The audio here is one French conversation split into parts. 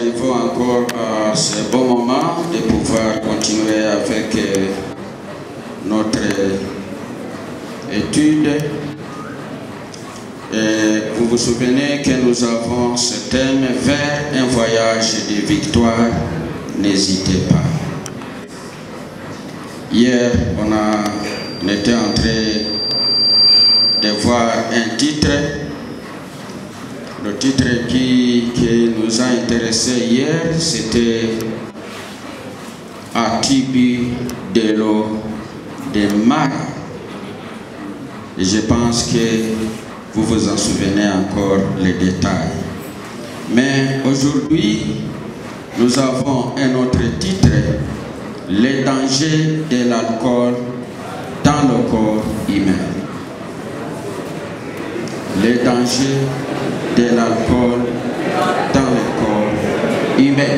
arrivons encore à ce bon moment de pouvoir continuer avec notre étude. Et vous vous souvenez que nous avons ce thème vers un voyage de victoire. N'hésitez pas. Hier, on était en train de voir un titre. Le titre qui nous a intéressé hier, c'était Atibi de l'eau de Mara. Et je pense que vous vous en souvenez encore les détails. Mais aujourd'hui, nous avons un autre titre, les dangers de l'alcool dans le corps humain. Les dangers de l'alcool dans le corps humain.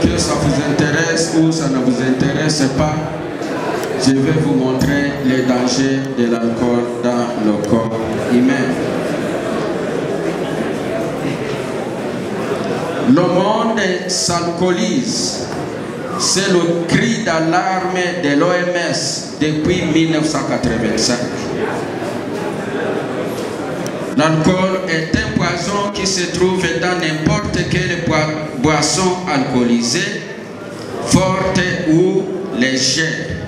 Que ça vous intéresse ou ça ne vous intéresse pas, je vais vous montrer les dangers de l'alcool dans le corps humain. Le monde s'alcoolise. C'est le cri d'alarme de l'OMS depuis 1985. L'alcool est un poison qui se trouve dans n'importe quelle boisson alcoolisée, forte ou légère.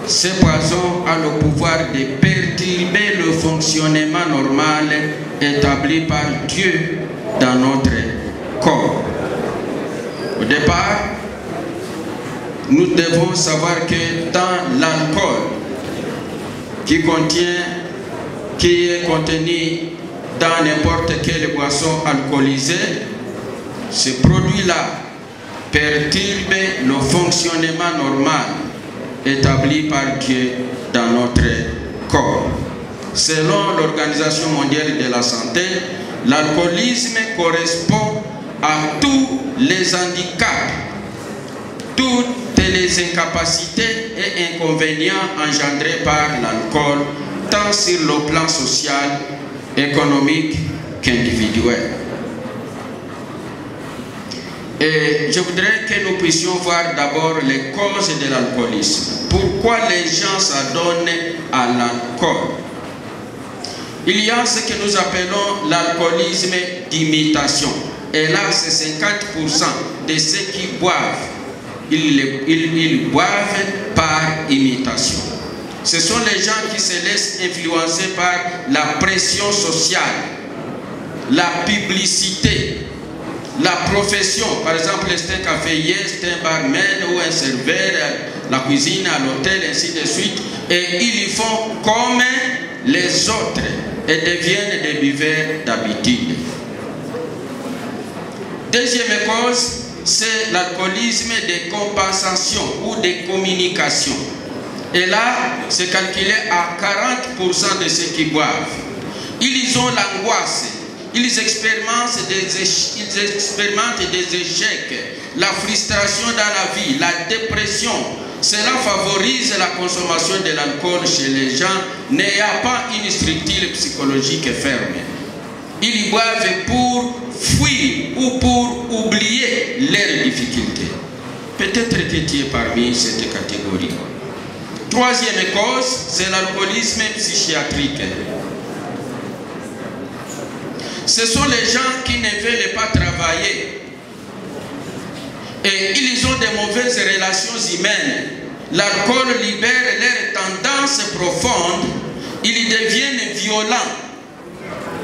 Ce poison a le pouvoir de perturber le fonctionnement normal établi par Dieu dans notre corps. Au départ, nous devons savoir que dans l'alcool qui est contenu dans n'importe quelle boisson alcoolisée, ce produit-là perturbe le fonctionnement normal établi par Dieu dans notre corps. Selon l'Organisation mondiale de la santé, l'alcoolisme correspond à tous les handicaps, toutes les incapacités et inconvénients engendrés par l'alcool, tant sur le plan social, économique qu'individuel. Et je voudrais que nous puissions voir d'abord les causes de l'alcoolisme. Pourquoi les gens s'adonnent à l'alcool? Il y a ce que nous appelons l'alcoolisme d'imitation. Et là, c'est 50% de ceux qui boivent. Ils boivent par imitation. Ce sont les gens qui se laissent influencer par la pression sociale, la publicité, la profession. Par exemple, c'est un caféier, c'est un barman ou un serveur, la cuisine à l'hôtel, ainsi de suite. Et ils y font comme les autres et deviennent des buveurs d'habitude. Deuxième cause, c'est l'alcoolisme de compensation ou de communication. Et là, c'est calculé à 40% de ceux qui boivent. Ils ont l'angoisse, ils expérimentent des échecs, la frustration dans la vie, la dépression. Cela favorise la consommation de l'alcool chez les gens n'ayant pas une structure psychologique ferme. Ils boivent pour fuir ou pour oublier leurs difficultés. Peut-être que tu es parmi cette catégorie. Troisième cause, c'est l'alcoolisme psychiatrique. Ce sont les gens qui ne veulent pas travailler et ils ont de mauvaises relations humaines. L'alcool libère leurs tendances profondes, ils deviennent violents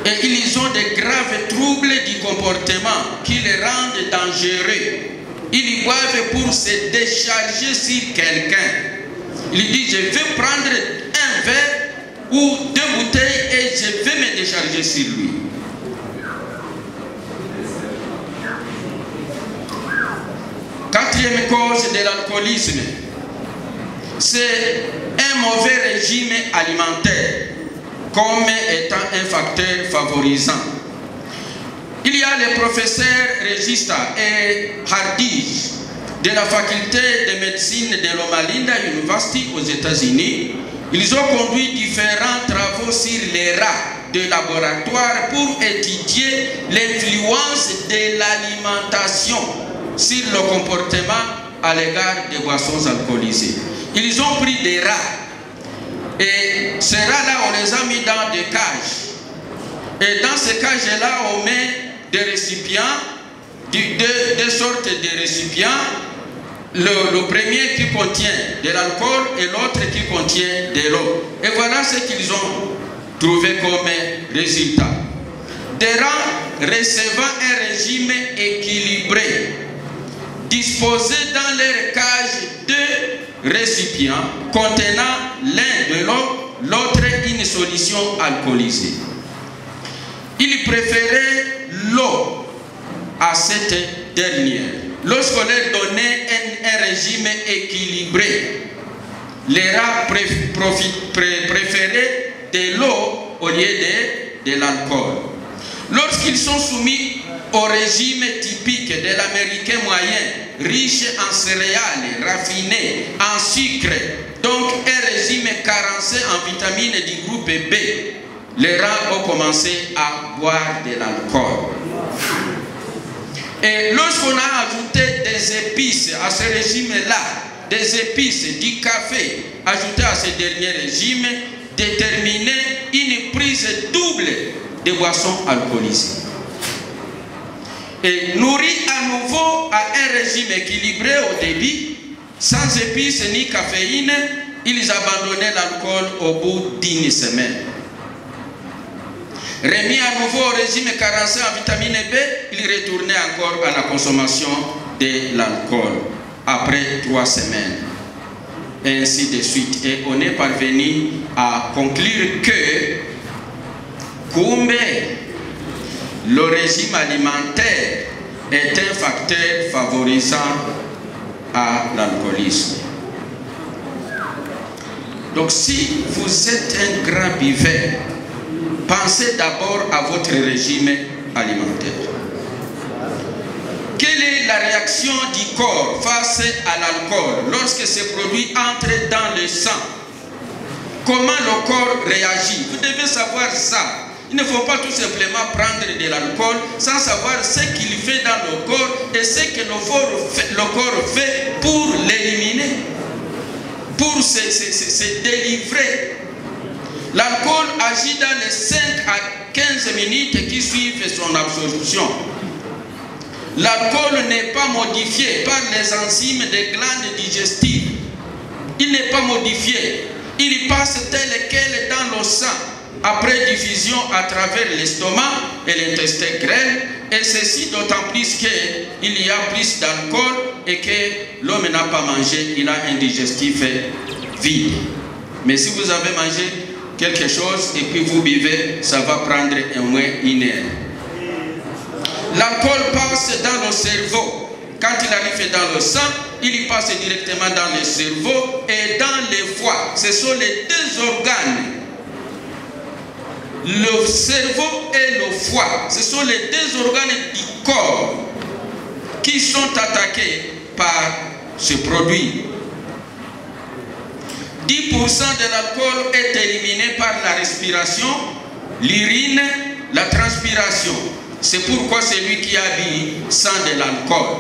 et ils ont de graves troubles du comportement qui les rendent dangereux. Ils boivent pour se décharger sur quelqu'un. Il dit, je vais prendre un verre ou 2 bouteilles et je vais me décharger sur lui. Quatrième cause de l'alcoolisme, c'est un mauvais régime alimentaire comme étant un facteur favorisant. Il y a le professeur Regista et Hardis de la faculté de médecine de Loma Linda University aux États-Unis. Ils ont conduit différents travaux sur les rats de laboratoire pour étudier l'influence de l'alimentation sur le comportement à l'égard des boissons alcoolisées. Ils ont pris des rats et ces rats-là, on les a mis dans des cages. Et dans ces cages-là, on met des récipients, deux sortes de récipients. Le premier qui contient de l'alcool et l'autre qui contient de l'eau. Et voilà ce qu'ils ont trouvé comme résultat. Des rats recevant un régime équilibré, disposés dans leur cage deux récipients contenant l'un de l'eau, l'autre une solution alcoolisée. Ils préféraient l'eau à cette dernière. Lorsqu'on leur donnait un régime équilibré, les rats préféraient de l'eau au lieu de l'alcool. Lorsqu'ils sont soumis au régime typique de l'Américain moyen, riche en céréales, raffiné, en sucre, donc un régime carencé en vitamines du groupe B, les rats ont commencé à boire de l'alcool. Et lorsqu'on a ajouté des épices à ce régime-là, des épices, du café, ajouté à ce dernier régime, déterminait une prise double de boissons alcoolisées. Et nourris à nouveau à un régime équilibré au débit, sans épices ni caféine, ils abandonnaient l'alcool au bout d'une semaine. Remis à nouveau au régime carencé en vitamine B, il retournait encore à la consommation de l'alcool après 3 semaines. Et ainsi de suite. Et on est parvenu à conclure que le régime alimentaire est un facteur favorisant à l'alcoolisme. Donc si vous êtes un grand buveur, pensez d'abord à votre régime alimentaire. Quelle est la réaction du corps face à l'alcool lorsque ces produits entrent dans le sang? Comment le corps réagit? Vous devez savoir ça. Il ne faut pas tout simplement prendre de l'alcool sans savoir ce qu'il fait dans le corps et ce que le corps fait pour l'éliminer, pour se délivrer. L'alcool agit dans les 5 à 15 minutes qui suivent son absorption. L'alcool n'est pas modifié par les enzymes des glandes digestives. Il n'est pas modifié. Il passe tel quel dans le sang, après diffusion à travers l'estomac et l'intestin grêle. Et ceci d'autant plus qu'il y a plus d'alcool et que l'homme n'a pas mangé, il a un digestif vide. Mais si vous avez mangé quelque chose et puis vous buvez, ça va prendre au moins 1 heure. L'alcool passe dans le cerveau. Quand il arrive dans le sang, il y passe directement dans le cerveau et dans le foie. Ce sont les 2 organes. Le cerveau et le foie, ce sont les 2 organes du corps qui sont attaqués par ce produit. 10% de l'alcool est éliminé par la respiration, l'urine, la transpiration. C'est pourquoi celui qui a bu sent de l'alcool.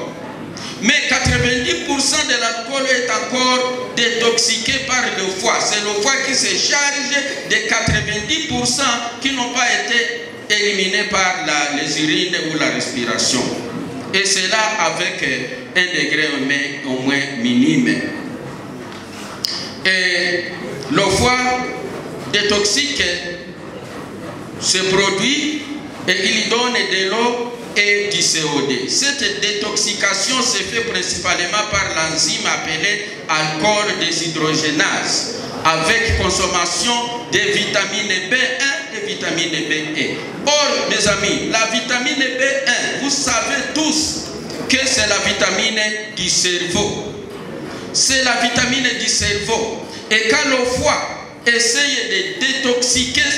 Mais 90% de l'alcool est encore détoxiqué par le foie. C'est le foie qui se charge des 90% qui n'ont pas été éliminés par les urines ou la respiration. Et cela avec un degré au moins minime. Et le foie détoxique ce produit et il donne de l'eau et du CO2. Cette détoxication se fait principalement par l'enzyme appelée alcool déshydrogénase avec consommation de vitamine B1 et vitamine B1. Or, mes amis, la vitamine B1, vous savez tous que c'est la vitamine du cerveau. C'est la vitamine du cerveau. Et quand le foie essaye de détoxiquer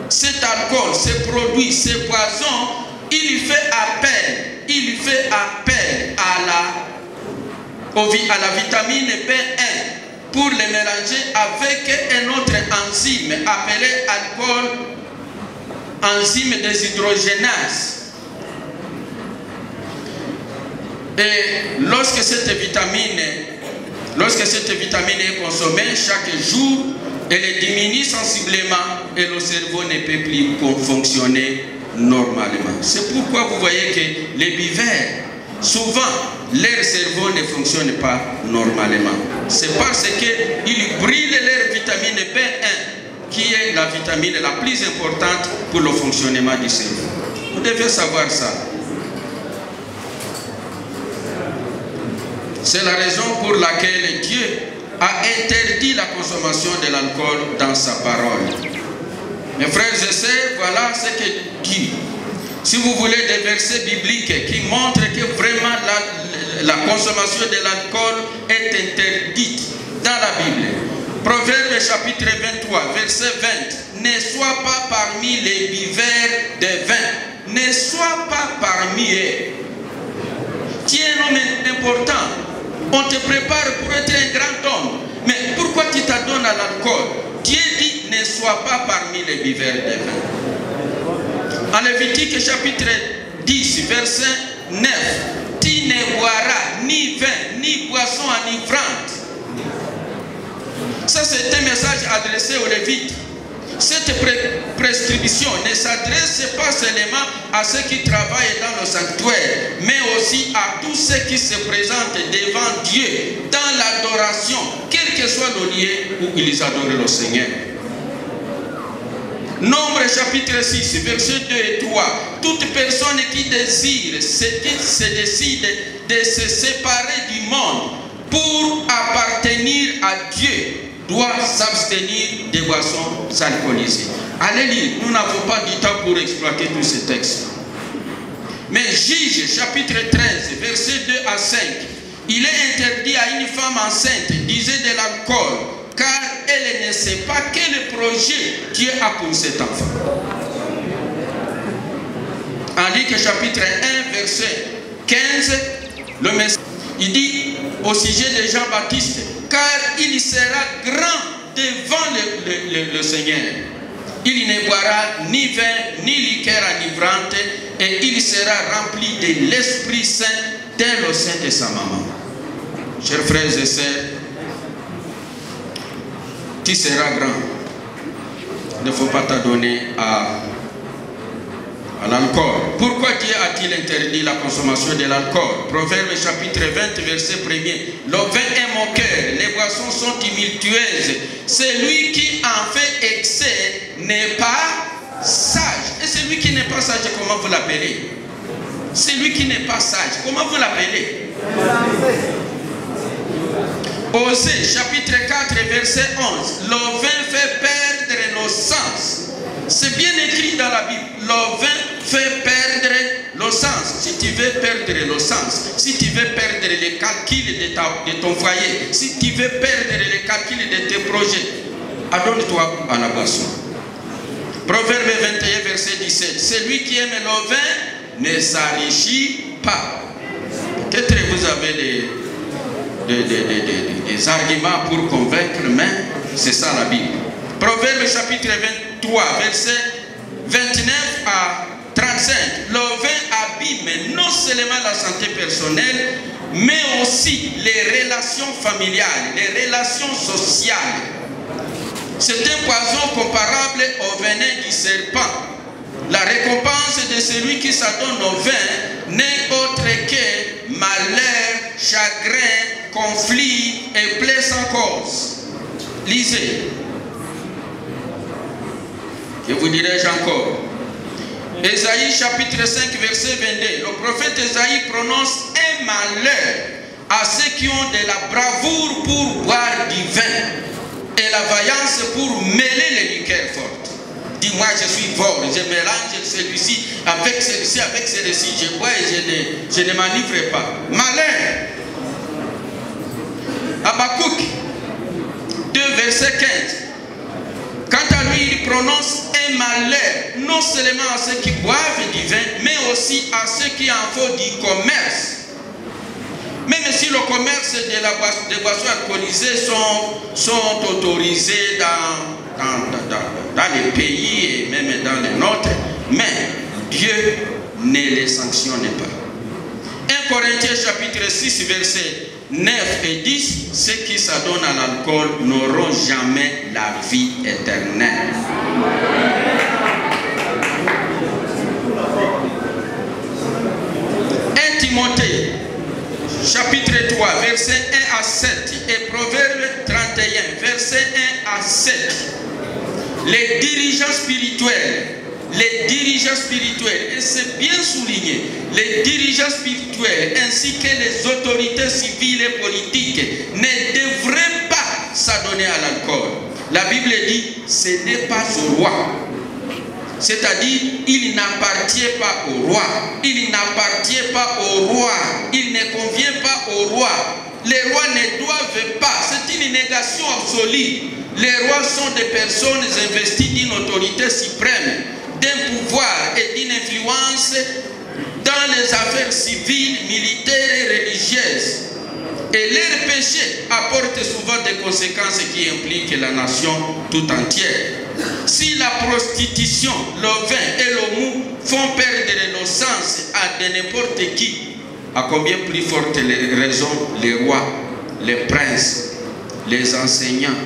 cet alcool, ces produits, ces poisons, il fait appel à la vitamine B1 pour les mélanger avec un autre enzyme appelé alcool, enzyme déshydrogénase. Et lorsque cette vitamine est consommée chaque jour, elle diminue sensiblement et le cerveau ne peut plus fonctionner normalement. C'est pourquoi vous voyez que les buveurs, souvent, leur cerveau ne fonctionne pas normalement. C'est parce qu'ils brûlent leur vitamine B1, qui est la vitamine la plus importante pour le fonctionnement du cerveau. Vous devez savoir ça. C'est la raison pour laquelle Dieu a interdit la consommation de l'alcool dans sa parole. Mes frères et sœurs, voilà ce que dit. Si vous voulez des versets bibliques qui montrent que vraiment la consommation de l'alcool est interdite dans la Bible. Proverbe chapitre 23, verset 20. Ne sois pas parmi les buveurs de vin. Ne sois pas parmi eux. Tu es un homme important. On te prépare pour être un grand homme. Mais pourquoi tu t'adonnes à l'alcool? Dieu dit ne sois pas parmi les buveurs de vin. En Lévitique chapitre 10, verset 9. Tu ne boiras ni vin, ni boisson enivrante. Ça, c'est un message adressé aux Lévites. Cette prescription ne s'adresse pas seulement à ceux qui travaillent dans le sanctuaire, mais aussi à tous ceux qui se présentent devant Dieu dans l'adoration, quel que soit le lieu où ils adorent le Seigneur. Nombre chapitre 6, versets 2 et 3. Toute personne qui désire, qui se décide de se séparer du monde pour appartenir à Dieu, doit s'abstenir des boissons alcoolisées. Allez lire, nous n'avons pas du temps pour exploiter tous ces textes. Mais Juge, chapitre 13, versets 2 à 5, il est interdit à une femme enceinte d'user de l'alcool, car elle ne sait pas quel projet Dieu a pour cet enfant. En Luc, chapitre 1, verset 15, le message, il dit au sujet de Jean-Baptiste, car il sera grand devant le Seigneur. Il ne boira ni vin, ni liqueur enivrante, et il sera rempli de l'Esprit Saint dès le sein de sa maman. Chers frères et sœurs, tu seras grand. Il ne faut pas t'adonner à l'alcool. Pourquoi Dieu a-t-il interdit la consommation de l'alcool? Proverbe chapitre 20, verset 1er. Le vin est moqueur, les boissons sont tumultueuses. Celui qui en fait excès n'est pas sage. Et celui qui n'est pas sage, comment vous l'appelez? Celui qui n'est pas sage, comment vous l'appelez? Osée chapitre 4, verset 11. Le vin fait perdre le sens. C'est bien écrit dans la Bible. Le vin fait perdre le sens. Si tu veux perdre le sens, si tu veux perdre les calculs de ton foyer, si tu veux perdre les calculs de tes projets, adonne-toi à la boisson. Proverbe 21, verset 17. Celui qui aime le vin ne s'enrichit pas. Peut-être vous avez des arguments pour convaincre, mais c'est ça la Bible. Proverbe chapitre 23, verset 29 à 35. Le vin abîme non seulement la santé personnelle, mais aussi les relations familiales, les relations sociales. C'est un poison comparable au venin du serpent. La récompense de celui qui s'adonne au vin n'est autre que malheur, chagrin, conflit et plaie sans cause. Lisez. Que vous dirai-je encore? Ésaïe chapitre 5 verset 22. Le prophète Ésaïe prononce un malheur à ceux qui ont de la bravoure pour boire du vin et la vaillance pour mêler les liqueurs fortes. Dis-moi, je suis fort, je mélange celui-ci avec celui-ci, avec celui-ci, je bois et je ne m'enivre pas. Malheur. Habakkuk 2 verset 15. Quant à lui, il prononce un malheur, non seulement à ceux qui boivent du vin, mais aussi à ceux qui en font du commerce. Même si le commerce des boissons alcoolisées sont autorisés dans les pays et même dans les nôtres, mais Dieu ne les sanctionne pas. 1 Corinthiens chapitre 6 versets 9 et 10, ceux qui s'adonnent à l'alcool n'auront jamais la vie éternelle. Timothée, chapitre 3, versets 1 à 7 et Proverbe 31, versets 1 à 7. Les dirigeants spirituels, et c'est bien souligné, les dirigeants spirituels ainsi que les autorités civiles et politiques ne devraient pas s'adonner à l'alcool. La Bible dit, ce n'est pas au roi. C'est-à-dire, il n'appartient pas au roi. Il n'appartient pas au roi. Il ne convient pas au roi. Les rois ne doivent pas. C'est une négation absolue. Les rois sont des personnes investies d'une autorité suprême, d'un pouvoir et d'une influence dans les affaires civiles, militaires et religieuses. Et leurs péchés apportent souvent des conséquences qui impliquent la nation tout entière. Si la prostitution, le vin et le mou font perdre l'innocence à de n'importe qui, à combien plus fortes les raisons les rois, les princes, les enseignants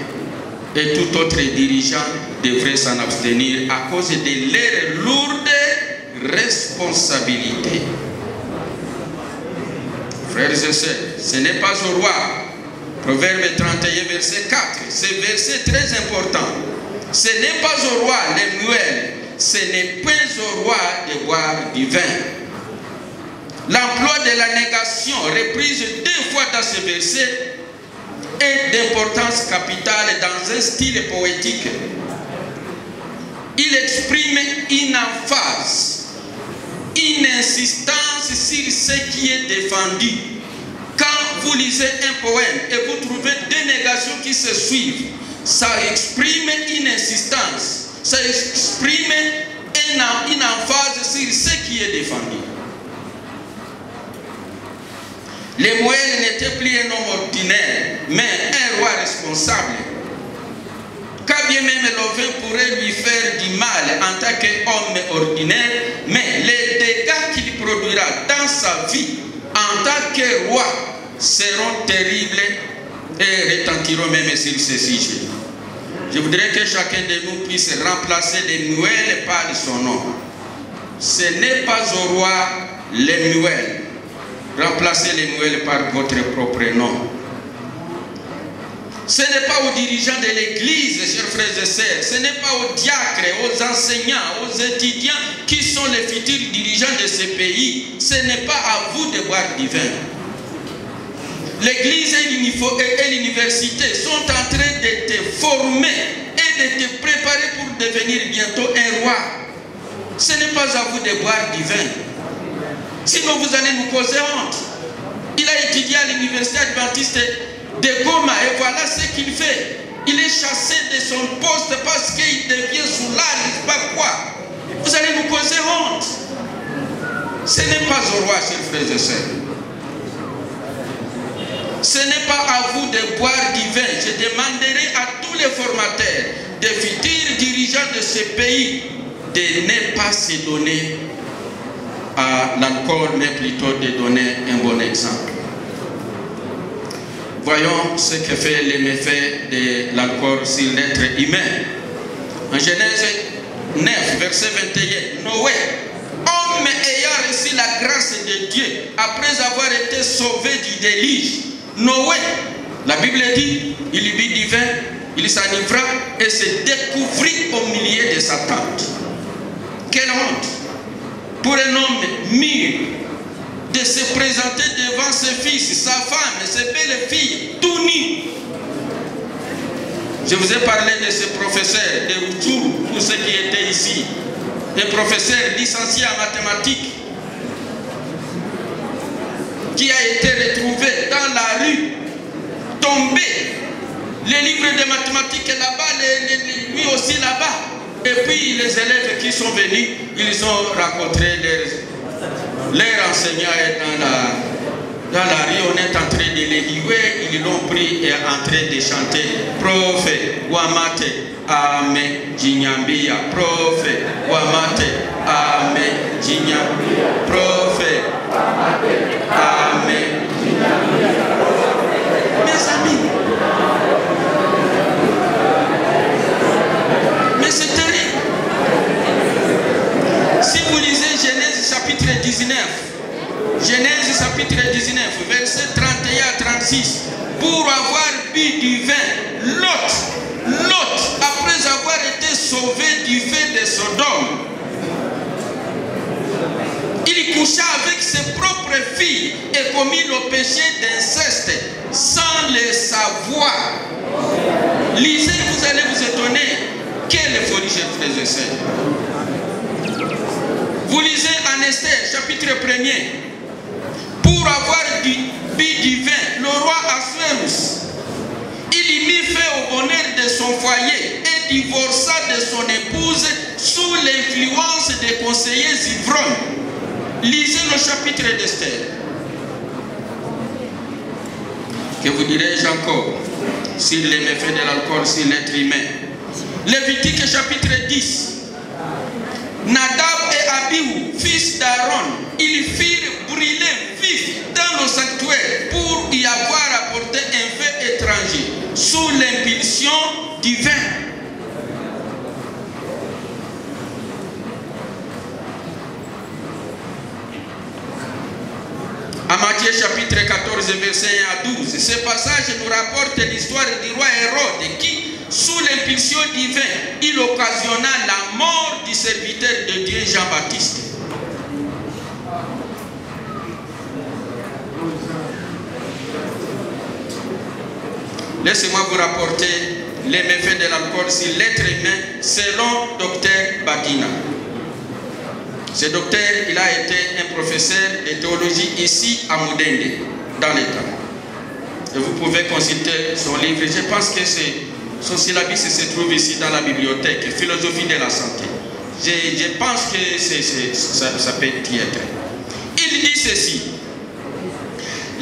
et tout autre dirigeant devraient s'en abstenir à cause de leurs lourdes responsabilités. Frères et sœurs, ce n'est pas au roi. Proverbe 31, verset 4. Ce verset très important. Ce n'est pas au roi les muelles, ce n'est pas au roi de boire du vin. L'emploi de la négation reprise 2 fois dans ce verset est d'importance capitale dans un style poétique. Il exprime une emphase, une insistance sur ce qui est défendu. Quand vous lisez un poème et vous trouvez 2 négations qui se suivent, ça exprime une insistance, ça exprime une emphase sur ce qui est défendu. Les moelles n'étaient plus un homme ordinaire, mais un roi responsable. Quand bien même le vin pourrait lui faire du mal en tant qu'homme ordinaire, mais les dégâts qu'il produira dans sa vie en tant que roi seront terribles et retentiront même sur ce sujet. Je voudrais que chacun de nous puisse remplacer les muelles par son nom. Ce n'est pas au roi les muelles. Remplacez les muelles par votre propre nom. Ce n'est pas aux dirigeants de l'Église, chers frères et sœurs. Ce n'est pas aux diacres, aux enseignants, aux étudiants qui sont les futurs dirigeants de ce pays. Ce n'est pas à vous de boire du vin. L'Église et l'université sont en train de te former et de te préparer pour devenir bientôt un roi. Ce n'est pas à vous de boire du vin. Sinon vous allez nous causer honte. Il a étudié à l'université adventiste de Goma et voilà ce qu'il fait. Il est chassé de son poste parce qu'il devient soulard, je ne sais pas quoi. Vous allez nous causer honte. Ce n'est pas au roi, chers frères et sœurs. Ce n'est pas à vous de boire du vin. Je demanderai à tous les formateurs, des futurs dirigeants de ce pays, de ne pas se donner à l'alcool, mais plutôt de donner un bon exemple. Voyons ce que fait les méfaits de l'alcool sur l'être humain. En Genèse 9, verset 21, Noé, homme ayant reçu la grâce de Dieu, après avoir été sauvé du déluge, Noé, la Bible dit, il but du vin, il s'enivra et se découvrit au milieu de sa tente. Quelle honte pour un homme mûr de se présenter devant ses fils, sa femme, ses belles filles, tout nus. Je vous ai parlé de ce professeur de Rutshuru, pour ceux qui étaient ici, un professeur licencié en mathématiques, qui a été retrouvé dans la rue, tombé, les livres de mathématiques là-bas, lui aussi là-bas. Et puis les élèves qui sont venus, ils ont rencontré leurs enseignants Dans la rue, on est en train de les huer, ils l'ont pris et en train de chanter. Prophète, Wamate, Amen, Jinyambia. Prophète, Wamate, Amen, Jinyambia. Prophète, Amen, Jinyambia. Mes amis, mais c'est terrible. Si vous lisez Genèse chapitre 19, Genèse chapitre 19, verset 31 à 36, pour avoir bu du vin, Lot, après avoir été sauvé du feu de Sodome, il coucha avec ses propres filles et commit le péché d'inceste sans le savoir. Lisez, vous allez vous étonner. Quelle folie, chers frères et sœurs. Vous lisez en Esther, chapitre 1er. Pour avoir bu du vin, le roi Assuérus, il y mit fin au bonheur de son foyer et divorça de son épouse sous l'influence des conseillers ivrognes. Lisez le chapitre d'Esther. Que vous dirais-je encore sur les méfaits de l'alcool sur l'être humain? Lévitique chapitre 10. Nadab et Abihu, fils d'Aaron, ils firent brûler vif dans le sanctuaire pour y avoir apporté un feu étranger sous l'impulsion du vin. À Matthieu chapitre 14, verset 1 à 12, ce passage nous rapporte l'histoire du roi Hérode qui, sous l'impulsion divine, il occasionna la mort du serviteur de Dieu Jean-Baptiste. Laissez-moi vous rapporter les méfaits de l'alcool sur l'être humain selon Dr Badina. Ce docteur, il a été un professeur de théologie ici à Moudende, dans l'État. Et vous pouvez consulter son livre. Je pense que son syllabus se trouve ici dans la bibliothèque, Philosophie de la santé. Je pense que ça peut y être. Il dit ceci: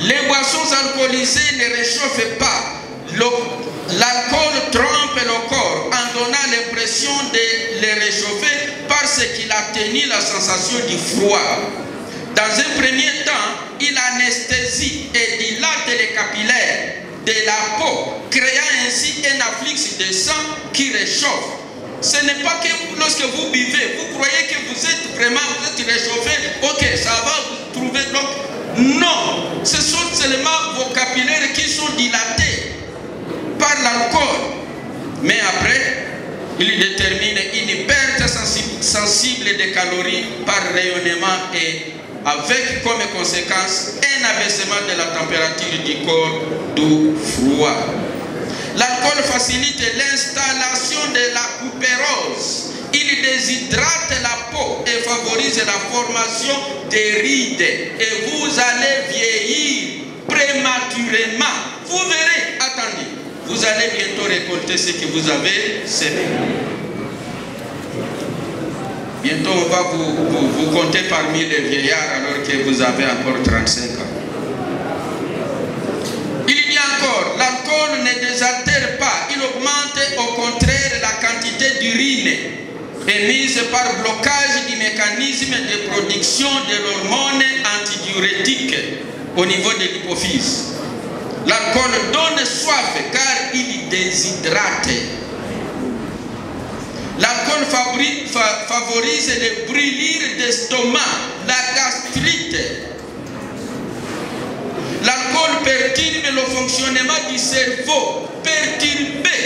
les boissons alcoolisées ne réchauffent pas. L'alcool trompe le corps en donnant l'impression de les réchauffer parce qu'il atténue la sensation du froid. Dans un premier temps, il anesthésie et dilate les capillaires de la peau, créant ainsi un afflux de sang qui réchauffe. Ce n'est pas que lorsque vous buvez, vous croyez que vous êtes réchauffé, ok, ça va vous trouver donc. Non, ce sont seulement vos capillaires qui sont dilatés par l'alcool. Mais après, il détermine une perte sensible de calories par rayonnement et avec comme conséquence un abaissement de la température du corps d'où froid. L'alcool facilite l'installation de la coupérose. Il déshydrate la peau et favorise la formation des rides. Et vous allez vieillir prématurément. Vous verrez, attendez, vous allez bientôt récolter ce que vous avez semé. Bientôt, on va vous compter parmi les vieillards alors que vous avez encore 35 ans. Il dit encore, l'alcool ne désaltère pas, il augmente au contraire la quantité d'urine émise par blocage du mécanisme de production de l'hormone antidiurétique au niveau de l'hypophyse. L'alcool donne soif car il déshydrate. L'alcool favorise les brûlures d'estomac, la gastrite. L'alcool perturbe le fonctionnement du cerveau, perturbé.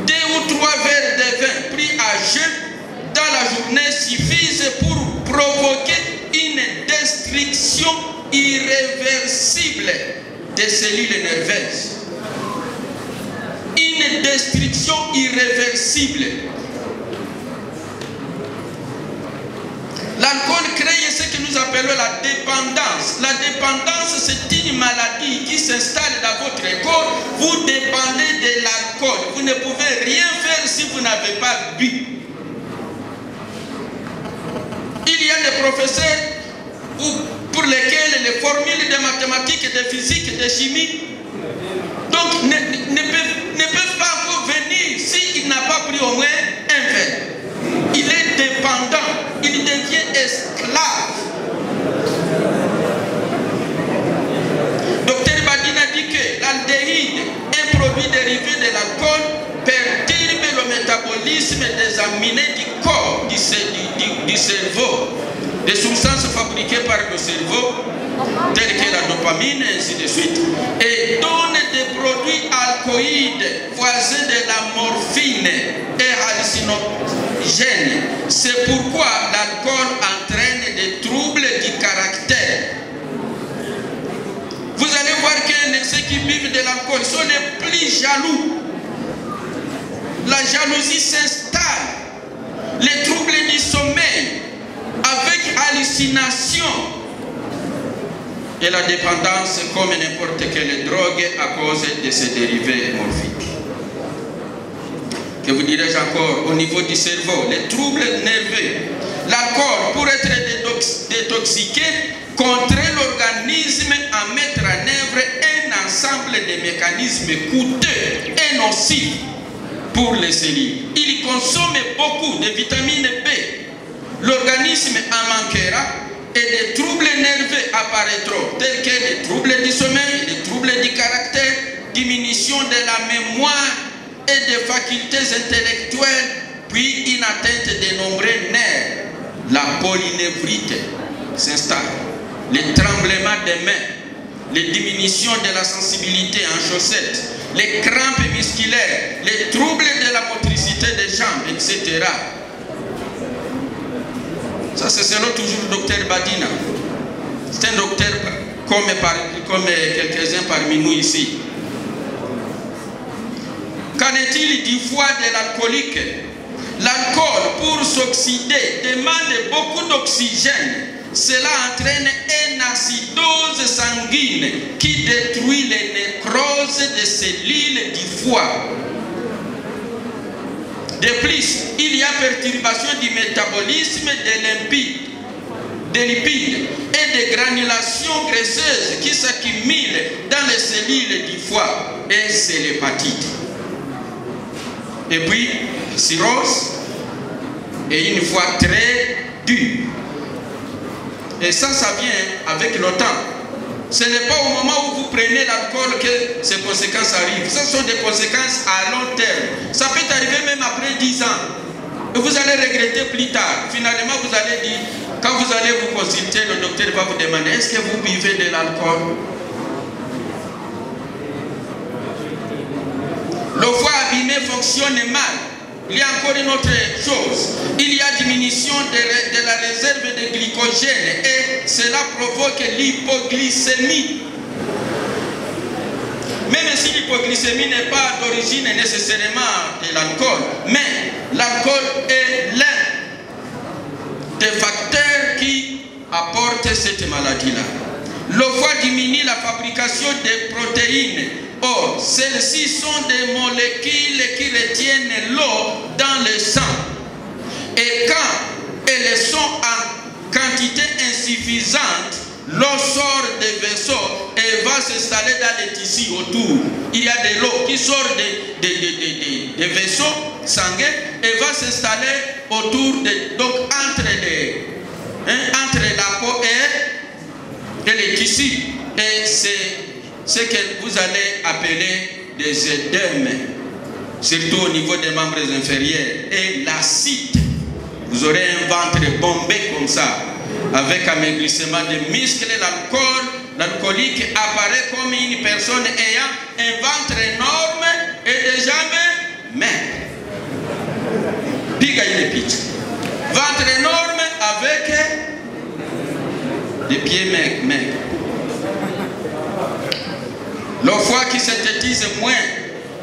2 ou 3 verres de vin pris à jeun dans la journée suffisent pour provoquer une destruction irréversible des cellules nerveuses. Une destruction irréversible. L'alcool crée ce que nous appelons la dépendance. La dépendance, c'est une maladie qui s'installe dans votre corps. Vous dépendez de l'alcool. Vous ne pouvez rien faire si vous n'avez pas bu. Il y a des professeurs pour lesquels les de physique, de chimie. Donc ne peuvent pas encore venir s'il n'a pas pris au moins un verre. Il est dépendant, il devient esclave. Docteur Badina dit que l'aldéhyde, un produit dérivé de l'alcool, perturbe le métabolisme des aminés du corps, du cerveau, des substances fabriquées par le cerveau, telles que la dopamine, et ainsi de suite, et donne des produits alcoïdes voisins de la morphine et hallucinogènes. C'est pourquoi l'alcool entraîne des troubles du caractère. Vous allez voir que ceux qui vivent de l'alcool sont les plus jaloux. La jalousie s'installe, les troubles du sommeil, avec hallucination, et la dépendance comme n'importe quelle drogue à cause de ces dérivés morphiques. Que vous dirais-je encore, au niveau du cerveau, les troubles nerveux. L'alcool, pour être détoxiqué, contraint l'organisme à mettre en œuvre un ensemble de mécanismes coûteux et nocifs pour les cellules. Il consomme beaucoup de vitamine B. L'organisme en manquera et des troubles nerveux apparaîtront, tels que les troubles du sommeil, les troubles du caractère, diminution de la mémoire et des facultés intellectuelles, puis une atteinte des nombreux nerfs. La polynévrite s'installe, les tremblements des mains, les diminutions de la sensibilité en chaussettes, les crampes musculaires, les troubles de la motricité des jambes, etc. Ça, c'est selon toujours le docteur Badina. C'est un docteur comme quelques-uns parmi nous ici. Qu'en est-il du foie de l'alcoolique? L'alcool, pour s'oxyder, demande beaucoup d'oxygène. Cela entraîne une acidose sanguine qui détruit les nécroses des cellules du foie. De plus, il y a perturbation du métabolisme des lipides et des granulations graisseuses qui s'accumulent dans les cellules du foie, et c'est l'hépatite. Et puis, cirrhose et une foie très dure. Et ça vient avec le temps. Ce n'est pas au moment où vous prenez l'alcool que ces conséquences arrivent. Ce sont des conséquences à long terme. Ça peut arriver même après 10 ans. Et vous allez regretter plus tard. Finalement, vous allez dire, quand vous allez vous consulter, le docteur va vous demander, est-ce que vous buvez de l'alcool? Le foie abîmé fonctionne mal. Il y a encore une autre chose. Il y a diminution de la réserve de glycogène et cela provoque l'hypoglycémie. Même si l'hypoglycémie n'est pas d'origine nécessairement de l'alcool, mais l'alcool est l'un des facteurs qui apportent cette maladie-là. Le foie diminue la fabrication des protéines. Or, celles-ci sont des molécules qui retiennent l'eau dans le sang. Et quand elles sont en quantité insuffisante, l'eau sort des vaisseaux et va s'installer dans les tissus autour. Il y a de l'eau qui sort des vaisseaux sanguins et va s'installer autour donc entre la peau et les tissus. Et c'est ce que vous allez appeler des œdèmes, surtout au niveau des membres inférieurs. Et l'acide, vous aurez un ventre bombé comme ça, avec amaigrissement des muscles. L'alcoolique apparaît comme une personne ayant un ventre énorme et des jambes maigres. Piga il est pitch. Ventre énorme avec des pieds maigres. Le foie qui synthétise moins,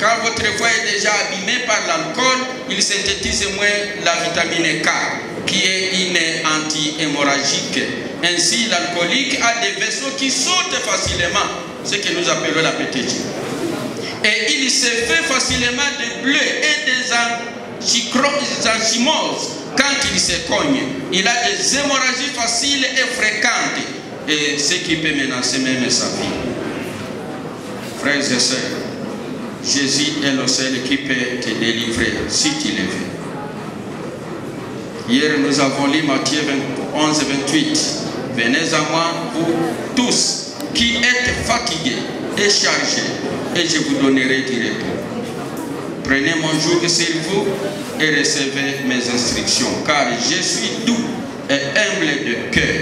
quand votre foie est déjà abîmé par l'alcool, il synthétise moins la vitamine K, qui est une anti-hémorragique. Ainsi, l'alcoolique a des vaisseaux qui sautent facilement, ce que nous appelons l'appétit. Et il se fait facilement des bleus et des anchymoses quand il se cogne. Il a des hémorragies faciles et fréquentes. et ce qui peut menacer même sa vie. Frères et sœurs, Jésus est le seul qui peut te délivrer si tu le veux. Hier, nous avons lu Matthieu 11 et 28. Venez à moi, vous tous qui êtes fatigués et chargés, et je vous donnerai du repos. Prenez mon joug sur vous et recevez mes instructions, car je suis doux et humble de cœur,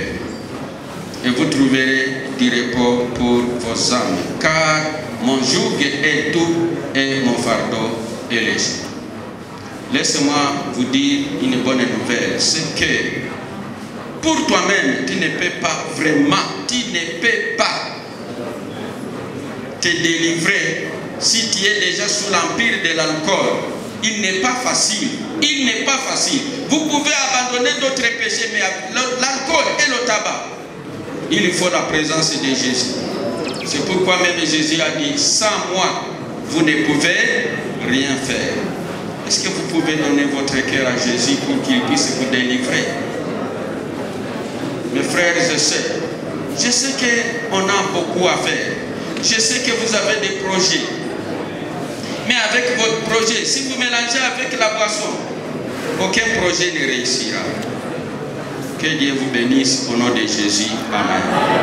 et vous trouverez du repos pour vos âmes, car mon joug est doux et mon fardeau est léger. Laissez-moi vous dire une bonne nouvelle, c'est que pour toi-même, tu ne peux pas vraiment, tu ne peux pas te délivrer si tu es déjà sous l'empire de l'alcool. Il n'est pas facile, il n'est pas facile. Vous pouvez abandonner d'autres péchés, mais l'alcool et le tabac, il faut la présence de Jésus. C'est pourquoi même Jésus a dit, sans moi, vous ne pouvez rien faire. Est-ce que vous pouvez donner votre cœur à Jésus pour qu'il puisse vous délivrer? Mes frères et sœurs, je sais qu'on a beaucoup à faire. Je sais que vous avez des projets. Mais avec votre projet, si vous mélangez avec la boisson, aucun projet ne réussira. Que Dieu vous bénisse au nom de Jésus. Amen.